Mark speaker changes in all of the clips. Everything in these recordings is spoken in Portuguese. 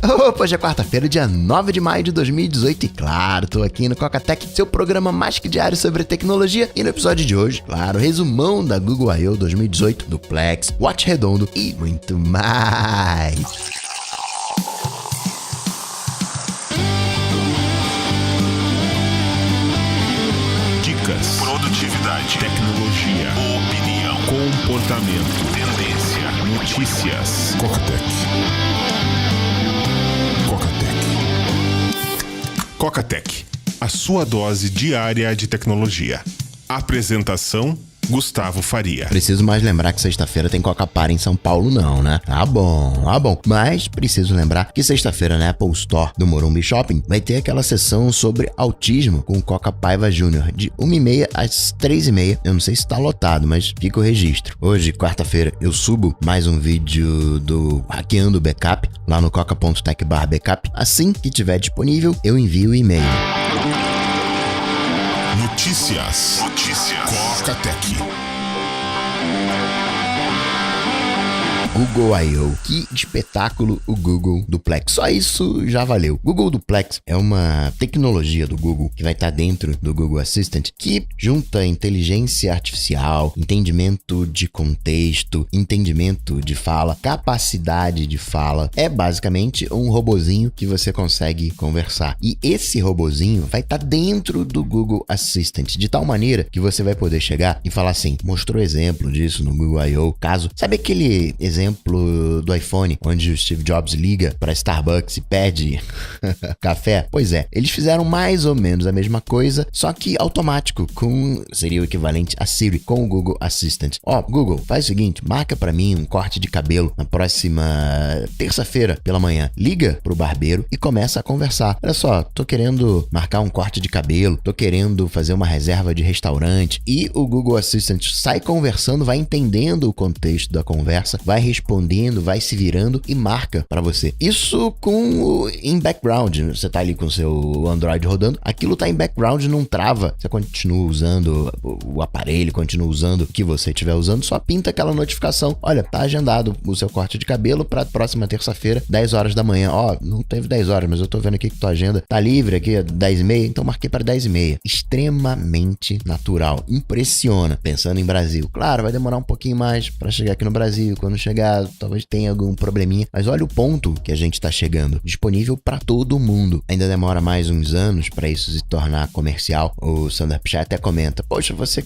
Speaker 1: Opa, hoje é quarta-feira, dia 9 de maio de 2018 e claro, tô aqui no Cocatec, seu programa mais que diário sobre tecnologia e no episódio de hoje, claro, resumão da Google I/O 2018, do Plex, Watch Redondo e muito mais.
Speaker 2: Dicas, produtividade, tecnologia, opinião, comportamento, tendência, notícias. Cocatec, a sua dose diária de tecnologia. Apresentação: Gustavo Faria.
Speaker 1: Preciso mais lembrar que sexta-feira tem Coca-Para em São Paulo não, né? Tá bom. Mas preciso lembrar que sexta-feira na Apple Store do Morumbi Shopping vai ter aquela sessão sobre autismo com o Coca Paiva Jr. de 1h30 às 3h30. Eu não sei se tá lotado, mas fica o registro. Hoje, quarta-feira, eu subo mais um vídeo do Hackeando o Backup lá no coca.tech/backup. Assim que tiver disponível, eu envio o e-mail.
Speaker 2: Notícias. Cocatec.
Speaker 1: Google I/O. Que espetáculo o Google Duplex. Só isso já valeu. Google Duplex é uma tecnologia do Google que vai estar dentro do Google Assistant que junta inteligência artificial, entendimento de contexto, entendimento de fala, capacidade de fala. É basicamente um robozinho que você consegue conversar. E esse robozinho vai estar dentro do Google Assistant de tal maneira que você vai poder chegar e falar assim, mostrou exemplo disso no Google I/O. Caso, sabe aquele exemplo do iPhone, onde o Steve Jobs liga para Starbucks e pede café? Pois é, eles fizeram mais ou menos a mesma coisa, só que automático, seria o equivalente a Siri, com o Google Assistant. Google, faz o seguinte, marca para mim um corte de cabelo na próxima terça-feira pela manhã. Liga pro barbeiro e começa a conversar. Olha só, tô querendo marcar um corte de cabelo, tô querendo fazer uma reserva de restaurante. E o Google Assistant sai conversando, vai entendendo o contexto da conversa, vai respondendo, vai se virando e marca para você. Isso em background. Você tá ali com o seu Android rodando, aquilo tá em background, não trava. Você continua usando o aparelho, continua usando o que você estiver usando, só pinta aquela notificação. Olha, tá agendado o seu corte de cabelo para próxima terça-feira, 10 horas da manhã. Não teve 10 horas, mas eu tô vendo aqui que tua agenda tá livre aqui, 10h30, então marquei para 10h30. Extremamente natural. Impressiona. Pensando em Brasil. Claro, vai demorar um pouquinho mais para chegar aqui no Brasil. Quando chegar, talvez tenha algum probleminha, mas olha o ponto que a gente tá chegando, disponível para todo mundo. Ainda demora mais uns anos para isso se tornar comercial. O Sundar Pichai até comenta, poxa, você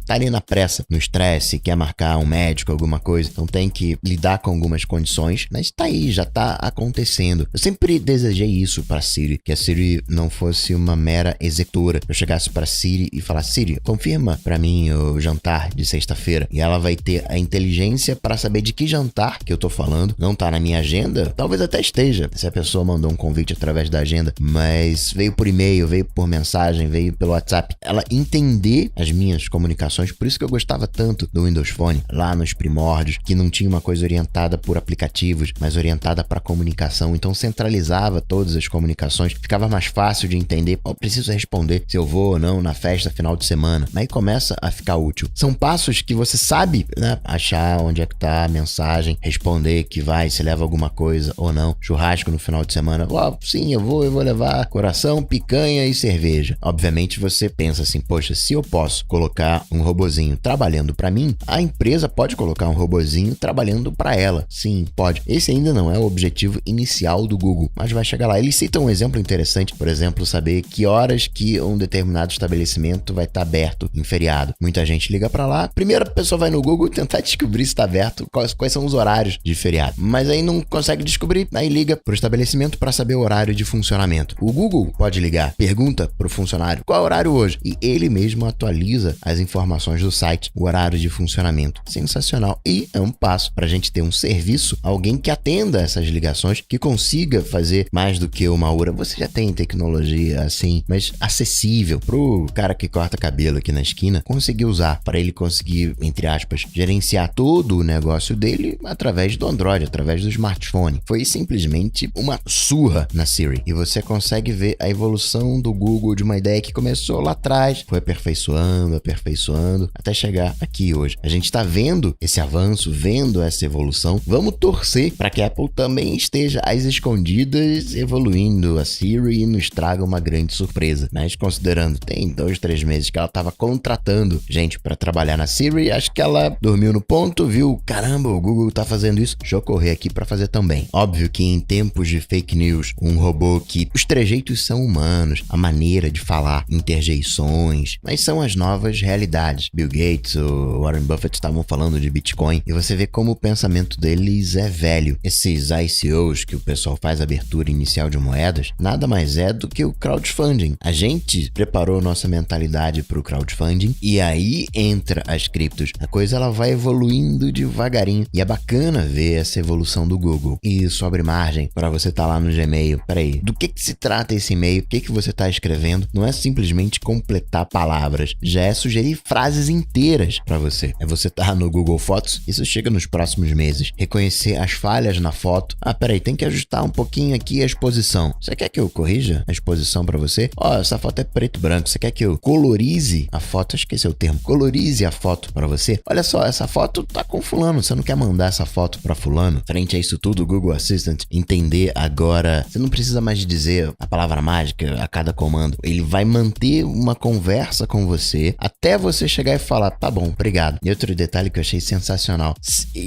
Speaker 1: tá ali na pressa, no estresse, quer marcar um médico, alguma coisa, então tem que lidar com algumas condições, mas tá aí, já tá acontecendo. Eu sempre desejei isso para Siri, que a Siri não fosse uma mera executora. Eu chegasse para Siri e falasse, Siri, confirma para mim o jantar de sexta-feira, e ela vai ter a inteligência para saber de que jantar que eu tô falando, não tá na minha agenda, talvez até esteja, se a pessoa mandou um convite através da agenda, mas veio por e-mail, veio por mensagem, veio pelo WhatsApp, ela entender as minhas comunicações. Por isso que eu gostava tanto do Windows Phone, lá nos primórdios, que não tinha uma coisa orientada por aplicativos, mas orientada para comunicação, então centralizava todas as comunicações, ficava mais fácil de entender, preciso responder se eu vou ou não na festa final de semana, aí começa a ficar útil. São passos que você sabe, né, achar onde é que tá a mensagem, responder que vai, se leva alguma coisa ou não, churrasco no final de semana, sim, eu vou levar coração, picanha e cerveja. Obviamente você pensa assim, poxa, se eu posso colocar um robozinho trabalhando para mim, a empresa pode colocar um robozinho trabalhando para ela. Sim, pode. Esse ainda não é o objetivo inicial do Google, mas vai chegar lá. Ele cita um exemplo interessante, por exemplo, saber que horas que um determinado estabelecimento vai estar aberto em feriado. Muita gente liga para lá, primeiro a pessoa vai no Google tentar descobrir se está aberto, quais são os horários de feriado, mas aí não consegue descobrir, aí liga pro estabelecimento para saber o horário de funcionamento. O Google pode ligar, pergunta pro funcionário qual é o horário hoje e ele mesmo atualiza as informações do site, o horário de funcionamento. Sensacional. E é um passo para a gente ter um serviço, alguém que atenda essas ligações, que consiga fazer mais do que uma hora. Você já tem tecnologia assim, mas acessível pro cara que corta cabelo aqui na esquina conseguir usar, para ele conseguir, entre aspas, gerenciar todo o negócio dele Siri através do Android, através do smartphone. Foi simplesmente uma surra na Siri. E você consegue ver a evolução do Google de uma ideia que começou lá atrás, foi aperfeiçoando, até chegar aqui hoje. A gente está vendo esse avanço, vendo essa evolução. Vamos torcer para que a Apple também esteja às escondidas evoluindo a Siri e nos traga uma grande surpresa. Mas considerando, tem 2-3 meses que ela estava contratando gente para trabalhar na Siri, acho que ela dormiu no ponto, viu, caramba, o Google tá fazendo isso, deixa eu correr aqui para fazer também. Óbvio que em tempos de fake news, um robô que os trejeitos são humanos, a maneira de falar, interjeições, mas são as novas realidades. Bill Gates, o Warren Buffett estavam falando de Bitcoin e você vê como o pensamento deles é velho. Esses ICOs que o pessoal faz abertura inicial de moedas, nada mais é do que o crowdfunding. A gente preparou nossa mentalidade para o crowdfunding e aí entra as criptos. A coisa ela vai evoluindo devagarinho e é bacana ver essa evolução do Google. E isso abre margem para você estar lá no Gmail. Peraí, do que se trata esse e-mail? O que você está escrevendo? Não é simplesmente completar palavras, já é sugerir frases inteiras para você. É você estar no Google Fotos, isso chega nos próximos meses. Reconhecer as falhas na foto. Peraí, tem que ajustar um pouquinho aqui a exposição. Você quer que eu corrija a exposição para você? Essa foto é preto e branco. Você quer que eu colorize a foto? Esqueci o termo. Colorize a foto para você? Olha só, essa foto tá com fulano. Você não quer mandar essa foto para fulano? Frente a isso tudo, o Google Assistant entender agora, você não precisa mais dizer a palavra mágica a cada comando. Ele vai manter uma conversa com você até você chegar e falar, tá bom, obrigado. E outro detalhe que eu achei sensacional,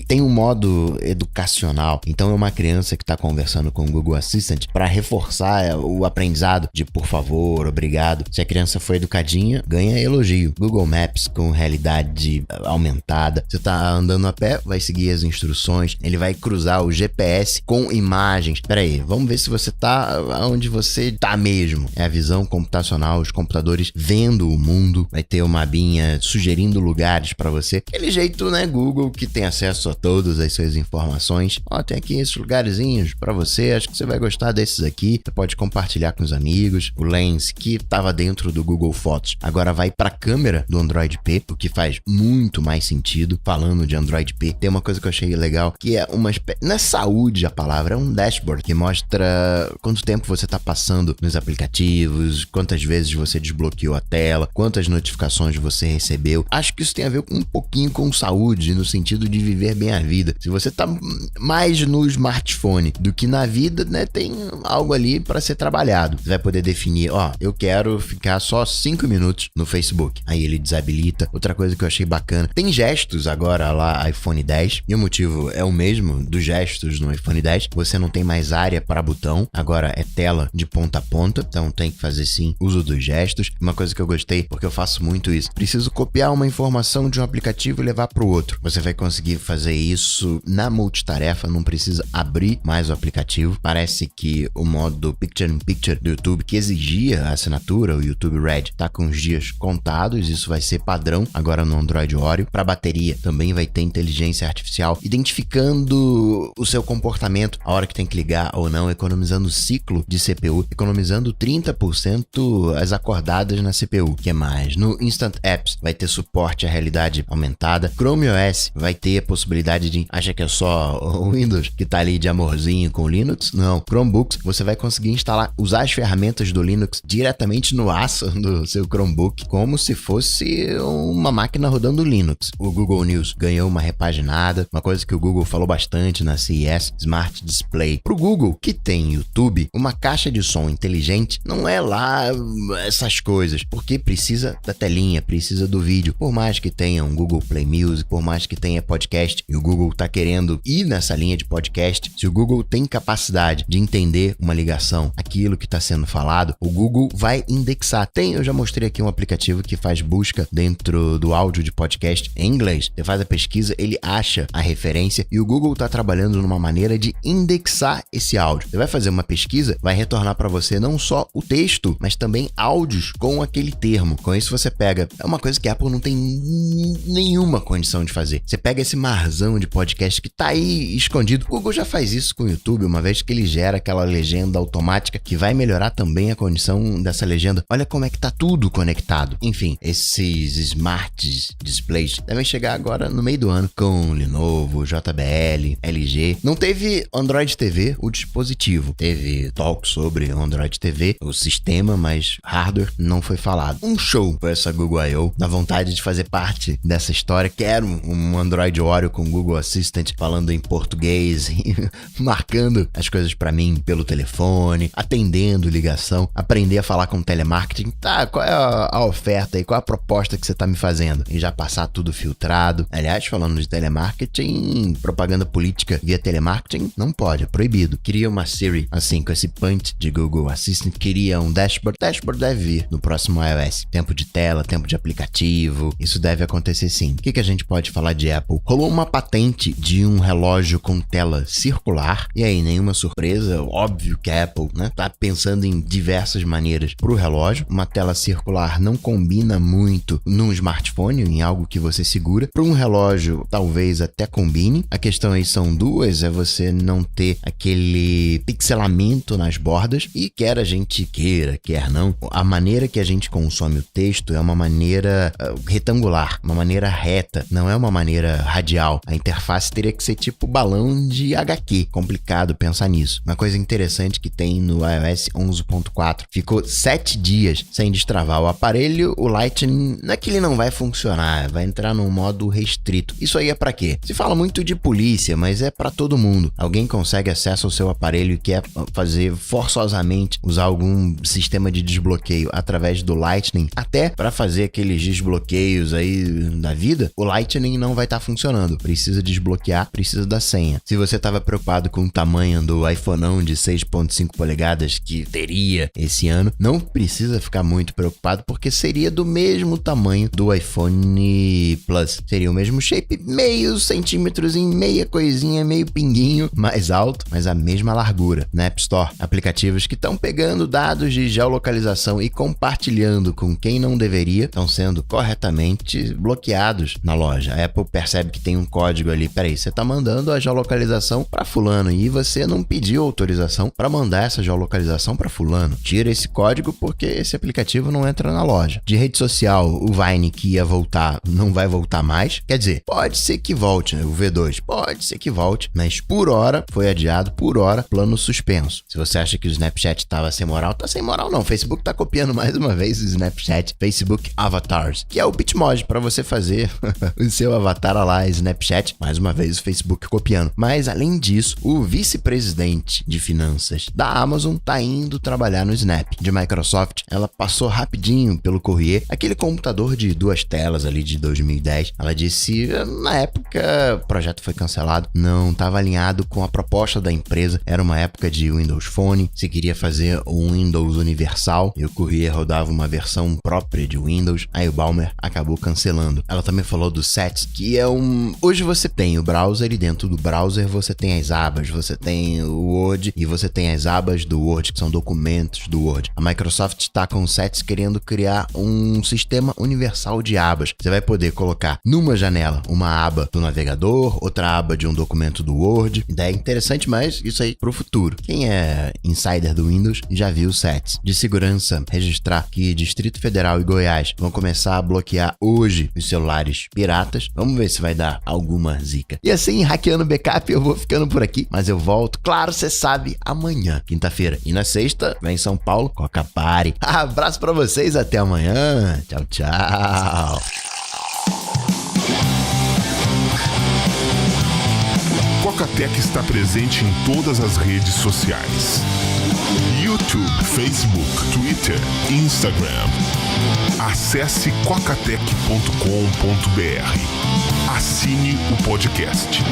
Speaker 1: tem um modo educacional, então é uma criança que tá conversando com o Google Assistant para reforçar o aprendizado de por favor, obrigado. Se a criança for educadinha, ganha elogio. Google Maps com realidade aumentada. Você tá andando a pé, vai seguir as instruções, ele vai cruzar o GPS com imagens. Peraí, vamos ver se você tá onde você tá mesmo. É a visão computacional, os computadores vendo o mundo, vai ter uma abinha sugerindo lugares para você. Aquele jeito, né, Google, que tem acesso a todas as suas informações. Tem aqui esses lugarzinhos para você, acho que você vai gostar desses aqui. Você pode compartilhar com os amigos. O Lens, que estava dentro do Google Fotos, agora vai para a câmera do Android P, o que faz muito mais sentido. Falando de Android P, tem uma coisa que eu achei legal, que é não é saúde a palavra, é um dashboard que mostra quanto tempo você está passando nos aplicativos, quantas vezes você desbloqueou a tela, quantas notificações você recebeu. Acho que isso tem a ver um pouquinho com saúde, no sentido de viver bem a vida. Se você tá mais no smartphone do que na vida, né, tem algo ali para ser trabalhado. Você vai poder definir, eu quero ficar só 5 minutos no Facebook. Aí ele desabilita. Outra coisa que eu achei bacana, tem gestos agora lá iPhone 10, e o motivo é o mesmo dos gestos no iPhone 10. Você não tem mais área para botão, agora é tela de ponta a ponta, então tem que fazer sim uso dos gestos. Uma coisa que eu gostei, porque eu faço muito isso, preciso copiar uma informação de um aplicativo e levar para o outro. Você vai conseguir fazer isso na multitarefa, não precisa abrir mais o aplicativo. Parece que o modo Picture in Picture do YouTube, que exigia a assinatura, o YouTube Red, tá com os dias contados, isso vai ser padrão agora no Android Oreo. Para bateria também vai ter inteligência artificial, identificando o seu comportamento, a hora que tem que ligar ou não, economizando o ciclo de CPU, economizando 30% as acordadas na CPU. Que mais? No Instant Apps vai ter suporte à realidade aumentada. Chrome OS vai ter a possibilidade de... Acha que é só o Windows que tá ali de amorzinho com o Linux? Não. Chromebooks, você vai conseguir usar as ferramentas do Linux diretamente no aço do seu Chromebook, como se fosse uma máquina rodando Linux. O Google News ganhou uma repaginada, uma coisa que o Google falou bastante na CES, Smart Display. Pro Google, que tem YouTube, uma caixa de som inteligente não é lá essas coisas, porque precisa da telinha, precisa do vídeo. Por mais que tenha um Google Play Music, por mais que tenha podcast, e o Google tá querendo ir nessa linha de podcast, se o Google tem capacidade de entender uma ligação, aquilo que está sendo falado, o Google vai indexar. Eu já mostrei aqui um aplicativo que faz busca dentro do áudio de podcast em inglês. Você faz a pesquisa, ele acha a referência e o Google está trabalhando numa maneira de indexar esse áudio. Você vai fazer uma pesquisa, vai retornar para você não só o texto, mas também áudios com aquele termo. Com isso você pega, é uma coisa que a Apple não tem nenhuma condição de fazer. Você pega esse marzão de podcast que tá aí escondido. O Google já faz isso com o YouTube, uma vez que ele gera aquela legenda automática que vai melhorar também a condição dessa legenda. Olha como é que tá tudo conectado. Enfim, esses Smart Displays devem chegar agora no meio do ano com Lenovo, Lenovo, JBL, LG. Não teve Android TV, o dispositivo. Teve talk sobre Android TV, o sistema, mas hardware não foi falado. Um show foi essa Google I.O. Na vontade de fazer parte dessa história. Quero um Android Oreo com Google Assistant falando em português, marcando as coisas pra mim pelo telefone, atendendo ligação, aprender a falar com telemarketing. Tá, qual é a oferta aí? Qual é a proposta que você tá me fazendo? E já passar tudo filtrado. Aliás, falando de telemarketing, propaganda política via telemarketing, não pode, é proibido. Queria uma Siri, assim, com esse punch de Google Assistant, queria um dashboard. Dashboard deve vir no próximo iOS. Tempo de tela, tempo de aplicativo, isso deve acontecer sim. O que a gente pode falar de Apple? Rolou uma patente de um relógio com tela circular, e aí, nenhuma surpresa, óbvio que a Apple, né, tá pensando em diversas maneiras pro relógio. Uma tela circular não combina muito num smartphone, em algo que você segura. Para um relógio, talvez até combine. A questão aí são duas, é você não ter aquele pixelamento nas bordas, e quer a gente queira, quer não, a maneira que a gente consome o texto é uma maneira retangular, uma maneira reta, não é uma maneira radial. A interface teria que ser tipo balão de HQ, complicado pensar nisso. Uma coisa interessante que tem no iOS 11.4, ficou 7 dias sem destravar o aparelho, o Lightning, não é que ele não vai funcionar, vai entrar num modo restrito. Isso aí é pra quê? Se fala muito de polícia, mas é pra todo mundo. Alguém consegue acesso ao seu aparelho e quer fazer forçosamente usar algum sistema de desbloqueio através do Lightning, até pra fazer aqueles desbloqueios aí da vida, o Lightning não vai estar funcionando. Precisa desbloquear, precisa da senha. Se você estava preocupado com o tamanho do iPhoneão de 6.5 polegadas que teria esse ano, não precisa ficar muito preocupado, porque seria do mesmo tamanho do iPhone Plus. Seria o mesmo shape, meio centímetros em meia coisinha, meio pinguinho mais alto, mas a mesma largura. Na App Store, aplicativos que estão pegando dados de geolocalização e compartilhando com quem não deveria, estão sendo corretamente bloqueados na loja. A Apple percebe que tem um código ali, peraí, você tá mandando a geolocalização para fulano e você não pediu autorização para mandar essa geolocalização para fulano. Tira esse código porque esse aplicativo não entra na loja. De rede social, o Vine que ia voltar, não vai voltar mais. Quer dizer, pode ser que volte, né? O V2 pode ser que volte, mas por hora foi adiado, por hora, plano suspenso. Se você acha que o Snapchat tava sem moral, tá sem moral não. O Facebook tá copiando mais uma vez o Snapchat, Facebook Avatars, que é o Bitmoji para você fazer o seu avatar lá, Snapchat. Mais uma vez o Facebook copiando. Mas além disso, o vice-presidente de finanças da Amazon tá indo trabalhar no Snap. De Microsoft, ela passou rapidinho pelo Courrier, aquele computador de 2 telas ali de 2010. Ela disse, na época, o projeto foi cancelado, não estava alinhado com a proposta da empresa. Era uma época de Windows Phone, se queria fazer um Windows universal e o Courrier rodava uma versão própria de Windows. Aí o Ballmer acabou cancelando. Ela também falou do Sets, que é hoje você tem o browser e dentro do browser você tem as abas, você tem o Word e você tem as abas do Word, que são documentos do Word. A Microsoft está com o Sets querendo criar um sistema universal de abas. Você vai poder colocar numa janela uma aba do navegador, outra aba de um documento do Word. Ideia interessante, mas isso aí pro futuro. Quem é insider do Windows já viu o Sets. De segurança, registrar que Distrito Federal e Goiás vão começar a bloquear hoje os celulares piratas. Vamos ver se vai dar alguma zica. E assim, hackeando backup, eu vou ficando por aqui, mas eu volto, claro, você sabe, amanhã, quinta-feira. E na sexta, vem em São Paulo, Coca Party. Abraço pra vocês, até amanhã. Tchau, tchau.
Speaker 2: Coca-Tech está presente em todas as redes sociais: YouTube, Facebook, Twitter, Instagram. Acesse cocatec.com.br. Assine o podcast.